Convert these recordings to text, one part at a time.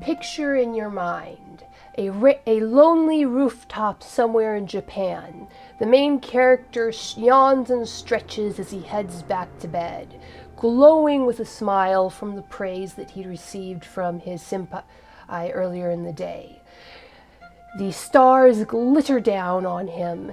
Picture in your mind a lonely rooftop somewhere in Japan. The main character yawns and stretches as he heads back to bed, glowing with a smile from the praise that he received from his senpai earlier in the day. The stars glitter down on him.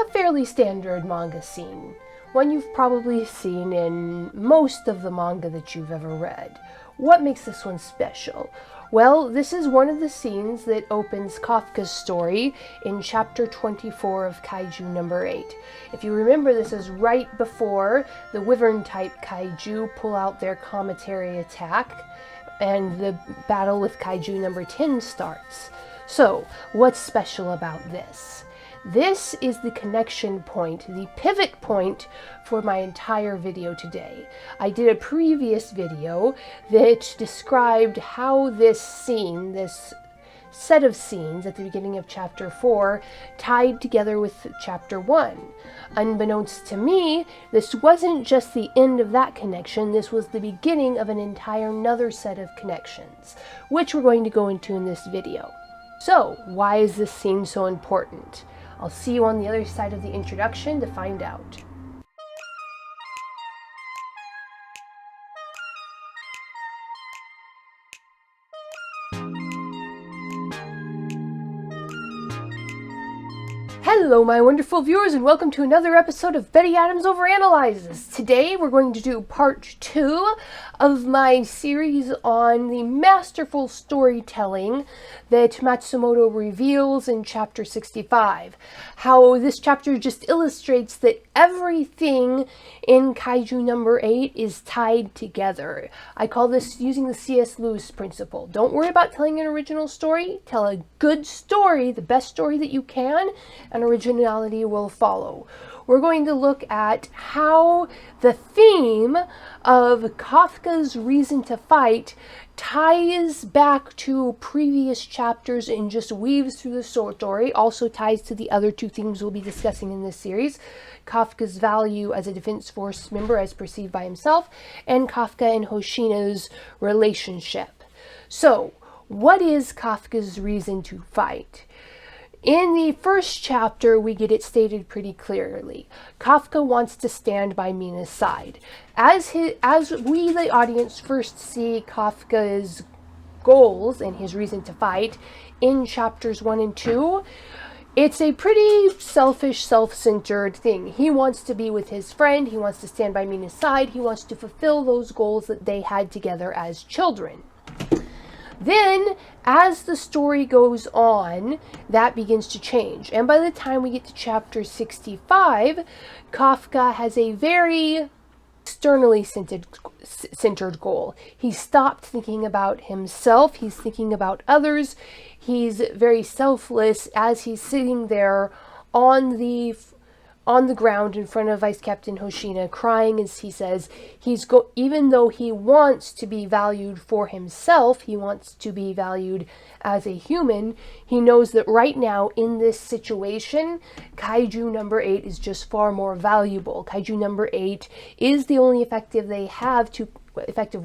A fairly standard manga scene, one you've probably seen in most of the manga that you've ever read. What makes this one special? Well, this is one of the scenes that opens Kafka's story in chapter 24 of Kaiju number 8. If you remember, this is right before the wyvern-type Kaiju pull out their cometary attack, and the battle with Kaiju number 10 starts. So, what's special about this? This is the connection point, the pivot point for my entire video today. I did a previous video that described how this scene, this set of scenes at the beginning of chapter 4, tied together with chapter 1. Unbeknownst to me, this wasn't just the end of that connection, this was the beginning of an entire another set of connections, which we're going to go into in this video. So, why is this scene so important? I'll see you on the other side of the introduction to find out. Hello my wonderful viewers, and welcome to another episode of Betty Adams Overanalyzes. Today we're going to do part 2 of my series on the masterful storytelling that Matsumoto reveals in chapter 65. How this chapter just illustrates that everything in Kaiju number 8 is tied together. I call this using the C.S. Lewis principle. Don't worry about telling an original story. Tell a good story, the best story that you can, and originality will follow. We're going to look at how the theme of Kafka's reason to fight ties back to previous chapters and just weaves through the story, also ties to the other two themes we'll be discussing in this series. Kafka's value as a defense force member as perceived by himself, and Kafka and Hoshina's relationship. So, what is Kafka's reason to fight? In the first chapter, we get it stated pretty clearly. Kafka wants to stand by Mina's side. As we, the audience, first see Kafka's goals and his reason to fight in chapters 1 and 2, it's a pretty selfish, self-centered thing. He wants to be with his friend, he wants to stand by Mina's side, he wants to fulfill those goals that they had together as children. Then, as the story goes on, that begins to change. And by the time we get to chapter 65, Kafka has a very externally centered goal. He stopped thinking about himself, he's thinking about others. He's very selfless as he's sitting there on the ground in front of Vice Captain Hoshina, crying as he says, even though he wants to be valued for himself, he wants to be valued as a human, he knows that right now in this situation, Kaiju number 8 is just far more valuable. Kaiju number 8 is the only effective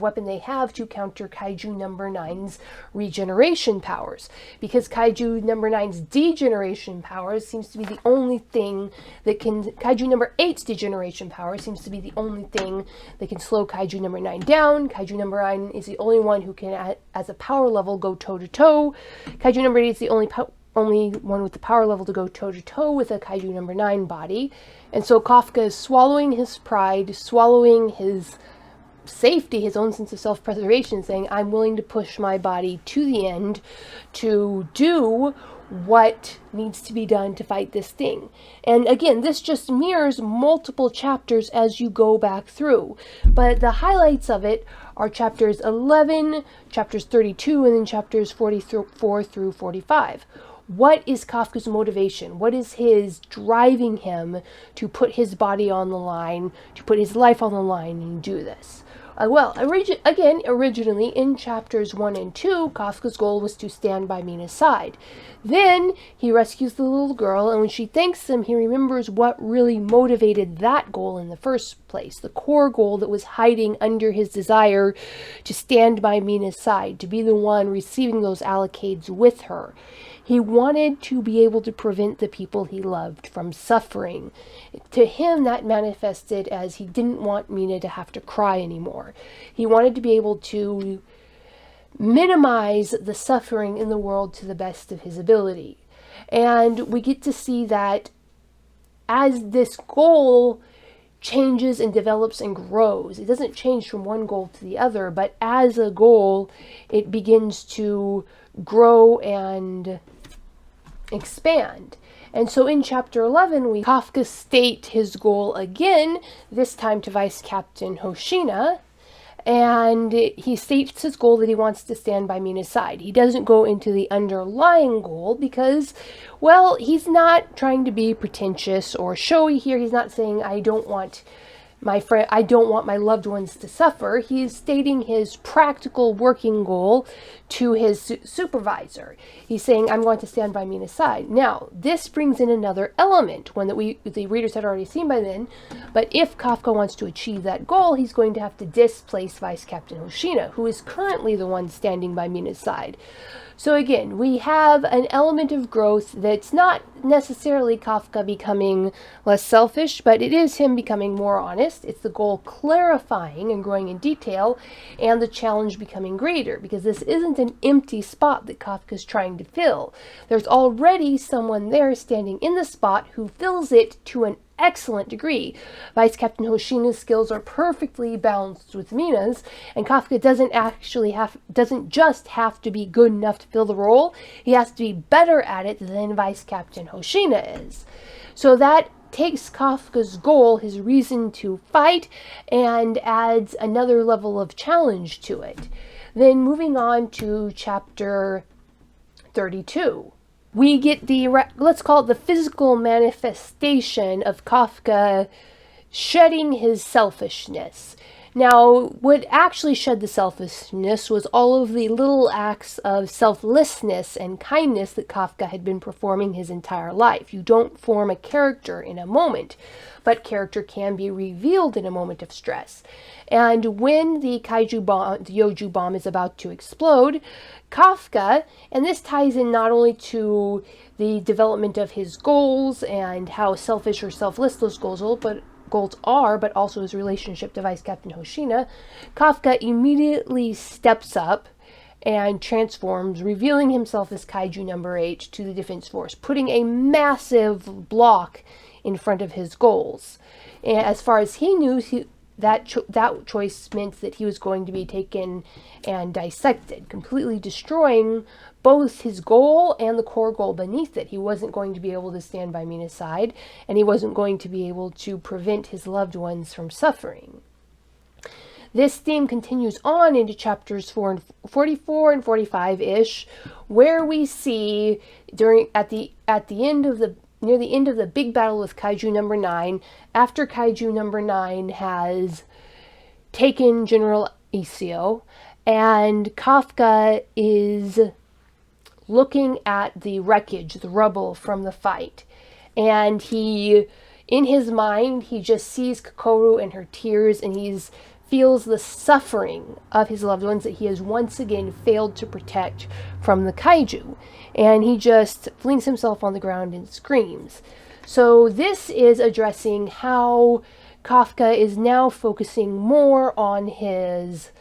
weapon they have to counter Kaiju number 9's regeneration powers. Because Kaiju number 9's degeneration powers seems to be the only thing that can... Kaiju number 8's degeneration power seems to be the only thing that can slow Kaiju number 9 down. Kaiju number 9 is the only one who can, as a power level, go toe-to-toe. Kaiju number 8 is the only one with the power level to go toe-to-toe with a Kaiju number 9 body. And so Kafka is swallowing his pride, swallowing his safety, his own sense of self-preservation, saying, I'm willing to push my body to the end to do what needs to be done to fight this thing. And again, this just mirrors multiple chapters as you go back through. But the highlights of it are chapters 11, chapters 32, and then chapters 44 through 45. What is Kafka's motivation? What is his driving him to put his body on the line, to put his life on the line and do this? Originally in chapters 1 and 2, Kafka's goal was to stand by Mina's side. Then he rescues the little girl, and when she thanks him, he remembers what really motivated that goal in the first place, the core goal that was hiding under his desire to stand by Mina's side, to be the one receiving those allocates with her. He wanted to be able to prevent the people he loved from suffering. To him, that manifested as he didn't want Mina to have to cry anymore. He wanted to be able to minimize the suffering in the world to the best of his ability. And we get to see that as this goal changes and develops and grows, it doesn't change from one goal to the other, but as a goal, it begins to grow and expand. And so in chapter 11, Kafka state his goal again, this time to Vice Captain Hoshina, and he states his goal that he wants to stand by Mina's side. He doesn't go into the underlying goal because, well, he's not trying to be pretentious or showy here. He's not saying, I don't want my loved ones to suffer. He's stating his practical working goal to his supervisor. He's saying, I'm going to stand by Mina's side. Now, this brings in another element, one that the readers had already seen by then, but if Kafka wants to achieve that goal, he's going to have to displace Vice Captain Hoshina, who is currently the one standing by Mina's side. So again, we have an element of growth that's not necessarily Kafka becoming less selfish, but it is him becoming more honest. It's the goal clarifying and growing in detail, and the challenge becoming greater, because this isn't an empty spot that Kafka's trying to fill. There's already someone there standing in the spot who fills it to an excellent degree. Vice Captain Hoshina's skills are perfectly balanced with Mina's, and Kafka doesn't just have to be good enough to fill the role, he has to be better at it than Vice Captain Hoshina is. So that takes Kafka's goal, his reason to fight, and adds another level of challenge to it. Then moving on to chapter 32. We get let's call it the physical manifestation of Kafka shedding his selfishness. Now, what actually shed the selfishness was all of the little acts of selflessness and kindness that Kafka had been performing his entire life. You don't form a character in a moment, but character can be revealed in a moment of stress. And when the Kaiju bomb, the Yoju bomb, is about to explode, Kafka, and this ties in not only to the development of his goals and how selfish or selfless those goals are, but also his relationship to Vice Captain Hoshina, Kafka immediately steps up and transforms, revealing himself as Kaiju number 8 to the Defense Force, putting a massive block in front of his goals. And as far as he knew, that choice meant that he was going to be taken and dissected, completely destroying both his goal and the core goal beneath it. He wasn't going to be able to stand by Mina's side, and he wasn't going to be able to prevent his loved ones from suffering. This theme continues on into chapters 44 and 45-ish, where we see near the end of the big battle with Kaiju number 9, after Kaiju number 9 has taken General Isio, and Kafka is looking at the wreckage, the rubble from the fight, and in his mind, he just sees Kokoru and her tears, and he's feels the suffering of his loved ones that he has once again failed to protect from the Kaiju. And he just flings himself on the ground and screams. So this is addressing how Kafka is now focusing more on his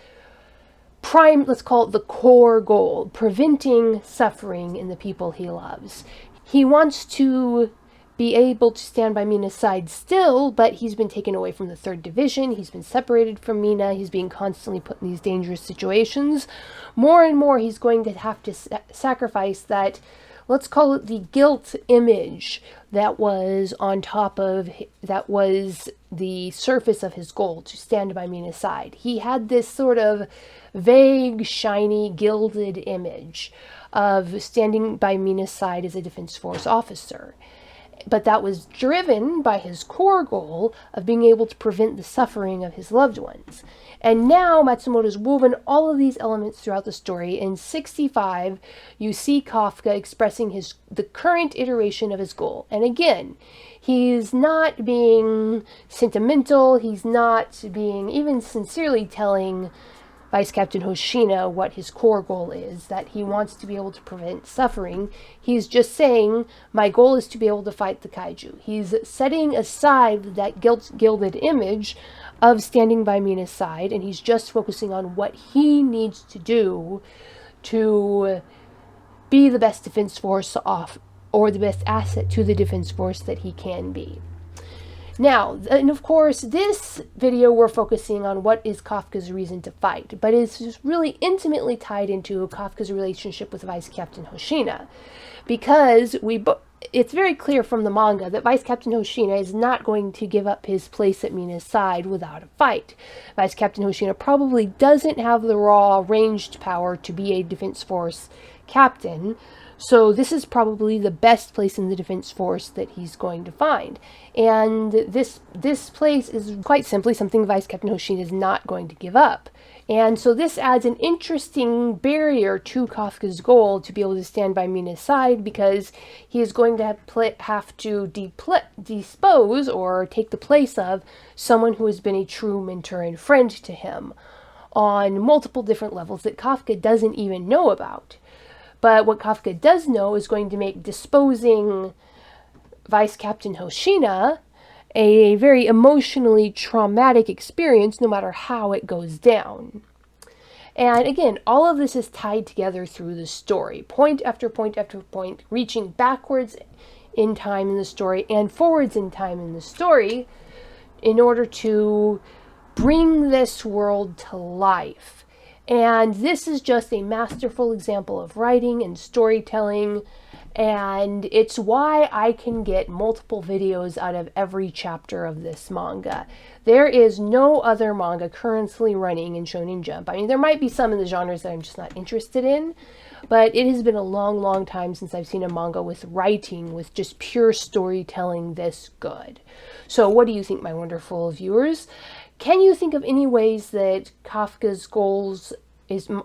let's call it the core goal, preventing suffering in the people he loves. He wants to be able to stand by Mina's side still, but he's been taken away from the 3rd Division. He's been separated from Mina. He's being constantly put in these dangerous situations. More and more, he's going to have to sacrifice that, let's call it the guilt image that was the surface of his goal, to stand by Mina's side. He had this sort of vague, shiny, gilded image of standing by Mina's side as a Defense Force officer. But that was driven by his core goal of being able to prevent the suffering of his loved ones. And now Matsumoto's woven all of these elements throughout the story. In 65, you see Kafka expressing the current iteration of his goal. And again, he's not being sentimental. He's not being even sincerely telling Vice Captain Hoshina what his core goal is, that he wants to be able to prevent suffering. He's just saying, my goal is to be able to fight the kaiju. He's setting aside that gilded image of standing by Mina's side, and he's just focusing on what he needs to do to be the best defense force off, or the best asset to the defense force that he can be. Now, and of course, this video we're focusing on what is Kafka's reason to fight, but it's just really intimately tied into Kafka's relationship with Vice Captain Hoshina, because it's very clear from the manga that Vice Captain Hoshina is not going to give up his place at Mina's side without a fight. Vice Captain Hoshina probably doesn't have the raw ranged power to be a defense force captain, so this is probably the best place in the defense force that he's going to find. And this place is quite simply something Vice Captain Hoshina is not going to give up. And so this adds an interesting barrier to Kafka's goal to be able to stand by Mina's side, because he is going to have to dispose or take the place of someone who has been a true mentor and friend to him on multiple different levels that Kafka doesn't even know about. But what Kafka does know is going to make disposing Vice Captain Hoshina a very emotionally traumatic experience, no matter how it goes down. And again, all of this is tied together through the story, point after point after point, reaching backwards in time in the story and forwards in time in the story in order to bring this world to life. And this is just a masterful example of writing and storytelling, and it's why I can get multiple videos out of every chapter of this manga. There is no other manga currently running in Shonen Jump. I mean, there might be some in the genres that I'm just not interested in, but it has been a long, long time since I've seen a manga with writing, with just pure storytelling this good. So what do you think, my wonderful viewers? Can you think of any ways that Kafka's goals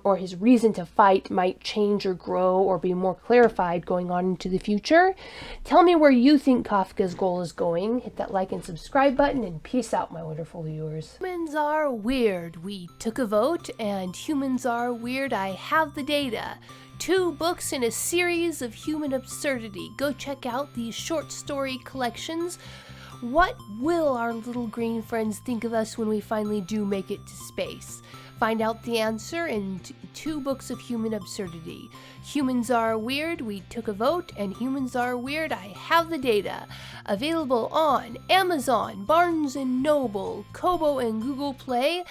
or his reason to fight might change or grow or be more clarified going on into the future? Tell me where you think Kafka's goal is going. Hit that like and subscribe button, and peace out, my wonderful viewers. Humans are weird. We took a vote, and humans are weird. I have the data. 2 books in a series of human absurdity. Go check out these short story collections. What will our little green friends think of us when we finally do make it to space? Find out the answer in 2 books of human absurdity. Humans Are Weird, We Took a Vote, and Humans Are Weird, I Have the Data. Available on Amazon, Barnes & Noble, Kobo, and Google Play.